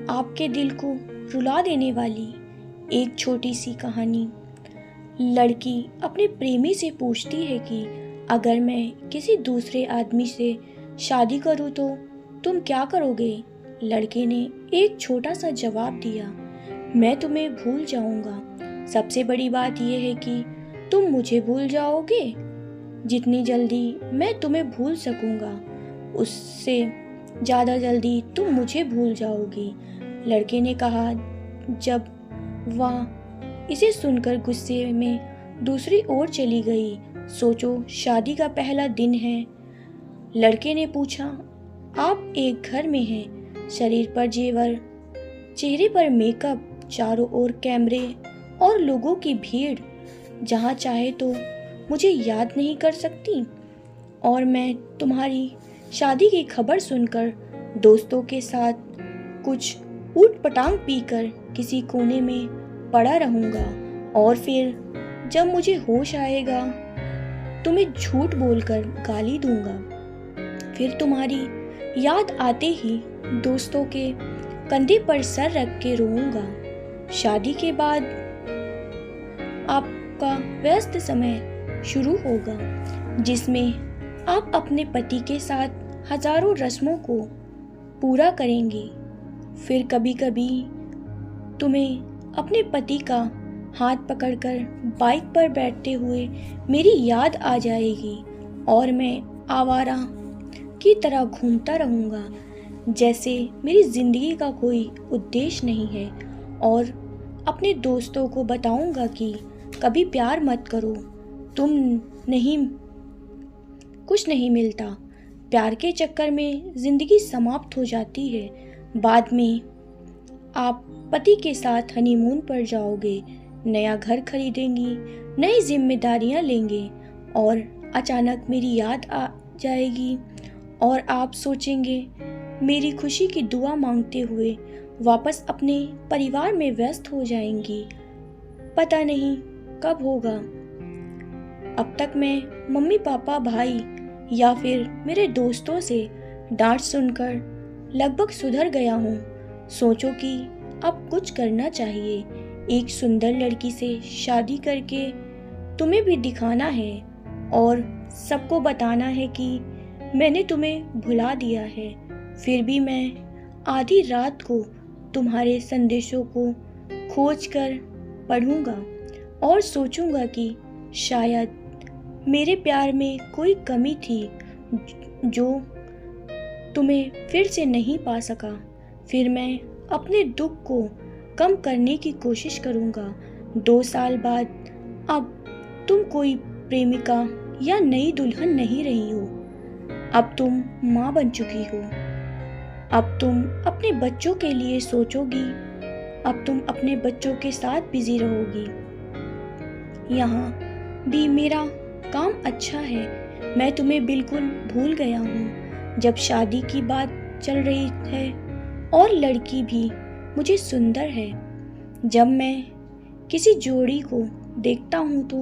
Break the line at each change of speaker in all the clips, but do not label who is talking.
आपके दिल को रुला देने वाली एक छोटी सी कहानी। लड़की अपने प्रेमी से पूछती है कि अगर मैं किसी दूसरे आदमी से शादी करूं तो तुम क्या करोगे। लड़के ने एक छोटा सा जवाब दिया, मैं तुम्हें भूल जाऊंगा। सबसे बड़ी बात यह है कि तुम मुझे भूल जाओगे। जितनी जल्दी मैं तुम्हें भूल सकूंगा उससे ज़्यादा जल्दी तुम मुझे भूल जाओगी। लड़के ने कहा। जब वह इसे सुनकर गुस्से में दूसरी ओर चली गई। सोचो, शादी का पहला दिन है। लड़के ने पूछा, आप एक घर में हैं, शरीर पर जेवर, चेहरे पर मेकअप, चारों ओर कैमरे और लोगों की भीड़। जहाँ चाहे तो मुझे याद नहीं कर सकती। और मैं तुम्हारी शादी की खबर सुनकर दोस्तों के साथ कुछ ऊट पटांग पीकर किसी कोने में पड़ा रहूँगा। और फिर जब मुझे होश आएगा तुम्हें झूठ बोलकर गाली दूंगा। फिर तुम्हारी याद आते ही दोस्तों के कंधे पर सर रख के रोऊंगा। शादी के बाद आपका व्यस्त समय शुरू होगा जिसमें आप अपने पति के साथ हजारों रस्मों को पूरा करेंगे। फिर कभी कभी तुम्हें अपने पति का हाथ पकड़कर बाइक पर बैठते हुए मेरी याद आ जाएगी और मैं आवारा की तरह घूमता रहूँगा जैसे मेरी जिंदगी का कोई उद्देश्य नहीं है। और अपने दोस्तों को बताऊँगा कि कभी प्यार मत करो, कुछ नहीं मिलता। प्यार के चक्कर में जिंदगी समाप्त हो जाती है। बाद में आप पति के साथ हनीमून पर जाओगे, नया घर खरीदेंगी, नई जिम्मेदारियां लेंगे और अचानक मेरी याद आ जाएगी और आप सोचेंगे मेरी खुशी की दुआ मांगते हुए वापस अपने परिवार में व्यस्त हो जाएंगी। पता नहीं कब होगा। अब तक मैं मम्मी पापा भाई या फिर मेरे दोस्तों से डांट सुनकर लगभग सुधर गया हूँ। सोचो कि अब कुछ करना चाहिए। एक सुंदर लड़की से शादी करके तुम्हें भी दिखाना है और सबको बताना है कि मैंने तुम्हें भुला दिया है। फिर भी मैं आधी रात को तुम्हारे संदेशों को खोजकर पढ़ूंगा और सोचूंगा कि शायद मेरे प्यार में कोई कमी थी जो तुम्हें फिर से नहीं पा सका। फिर मैं अपने दुख को कम करने की कोशिश करूंगा। 2 साल बाद अब तुम कोई प्रेमिका या नई दुल्हन नहीं रही हो। अब तुम माँ बन चुकी हो। अब तुम अपने बच्चों के लिए सोचोगी। अब तुम अपने बच्चों के साथ बिजी रहोगी। यहाँ भी मेरा काम अच्छा है। मैं तुम्हें बिल्कुल भूल गया हूँ। जब शादी की बात चल रही है और लड़की भी मुझे सुंदर है। जब मैं किसी जोड़ी को देखता हूँ तो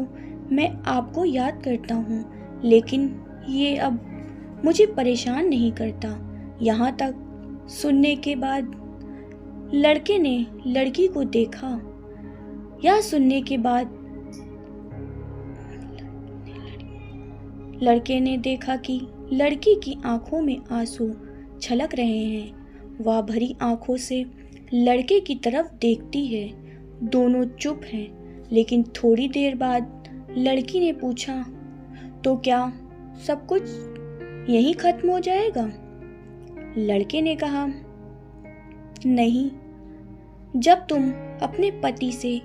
मैं आपको याद करता हूँ, लेकिन ये अब मुझे परेशान नहीं करता। यहाँ तक सुनने के बाद लड़के ने लड़की को देखा। यह सुनने के बाद लड़के ने देखा कि लड़की की आंखों में आंसू छलक रहे हैं। वह भरी आंखों से लड़के की तरफ देखती है। दोनों चुप हैं, लेकिन थोड़ी देर बाद लड़की ने पूछा, तो क्या सब कुछ यहीं खत्म हो जाएगा? लड़के ने कहा, नहीं। जब तुम अपने पति से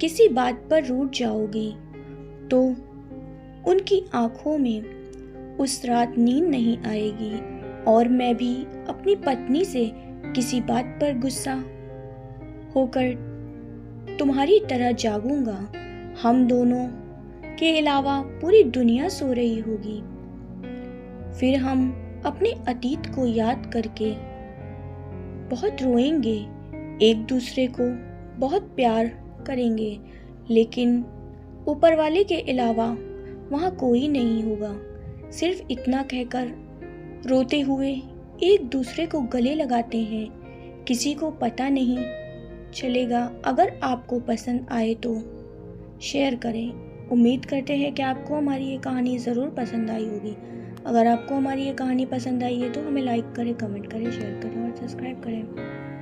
किसी बात पर रूठ जाओगी तो उनकी आंखों में उस रात नींद नहीं आएगी। और मैं भी अपनी पत्नी से किसी बात पर गुस्सा होकर तुम्हारी तरह जागूंगा। हम दोनों के अलावा पूरी दुनिया सो रही होगी। फिर हम अपने अतीत को याद करके बहुत रोएंगे, एक दूसरे को बहुत प्यार करेंगे, लेकिन ऊपर वाले के अलावा वहाँ कोई नहीं होगा। सिर्फ इतना कहकर रोते हुए एक दूसरे को गले लगाते हैं किसी को पता नहीं चलेगा। अगर आपको पसंद आए तो शेयर करें। उम्मीद करते हैं कि आपको हमारी ये कहानी ज़रूर पसंद आई होगी। अगर आपको हमारी ये कहानी पसंद आई है तो हमें लाइक करें, कमेंट करें, शेयर करें और सब्सक्राइब करें।